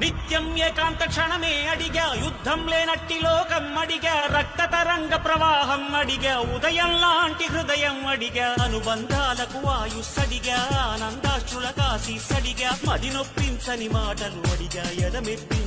నిత్యం ఏకాంత క్షణమే అడిగా యుద్ధం లేనట్టి లోకం అడిగా రక్త తరంగ ప్రవాహం అడిగా ఉదయం లాంటి హృదయం అడిగా అనుబంధాలకు ఆయుస్సడిగా ఆనందాశ్రుల కాశీస్సడిగా మది నొప్పించని మాటలు అడిగా ఎదమెప్పించే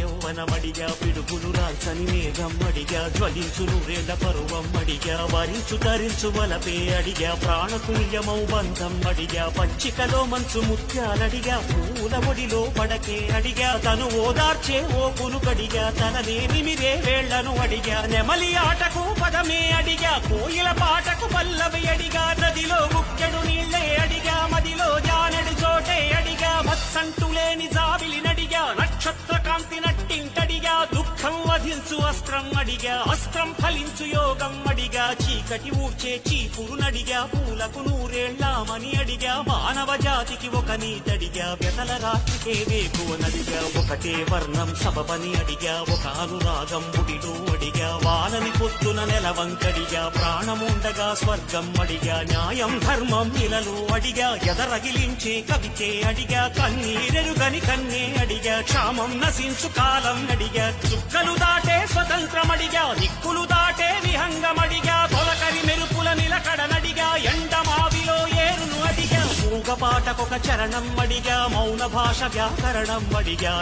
యౌవనమడిగా పిడుగులు రాల్చని మేఘం అడిగా జ్వలించు నూరేళ్ల పరువం అడిగా వరించు తరించు వలపే అడిగా ప్రాణతుల్యమౌ బంధం అడిగా పచ్చికలో మంచు ముత్యాలడిగా పూల ఒడిలో పడకే అడిగా తను ఓదార్చే ఓ కునుకడిగా తననే నిమిరే వేళ్లను అడిగా నెమలి ఆటకు పదమే అడిగా కోయిల పాటకు పల్లవి అడిగా నదిలో ముక్కెడు నీళ్లే అడిగా మదిలో జానెడు చోటే అడిగా మత్సంటు లేని జాబిలి నడిగా నక్షత్ర కాంతి నట్టింటడిగా దుఃఖం వధించు అస్త్రం అడిగా అస్త్రం ఫలించు యోగం అడిగా చీకటి ఊడ్చే చీపురు నడిగా పూలకు నూరేళ్లామని అడిగా మానవ జాతికి ఒక నీతడిగా వ్యతల రాత్రికే వేకువనడిగా ఒకటే వర్ణం సబబని అడిగా ఒక అనురాగం ముడిలో అడిగా వానని పొద్దున నెలవంకడిగా ప్రాణముండగా స్వర్గం అడిగా న్యాయం ధర్మం ఇలలో అడిగా ఎదరగిలించే కవితే అడిగా కన్నీరెరుగని కన్నే అడిగా క్షామం నశించు కాలం అడిగా చుక్కలు దాటే స్వతంత్రమడిగా దిక్కులు దాటే విహంగమడిగా తొలకరి మెరుపుల నిలకడనడిగా ఎండమావిలో ఏరును అడిగా మూగపాటకొక చరణం అడిగా మౌన భాష వ్యాకరణం అడిగా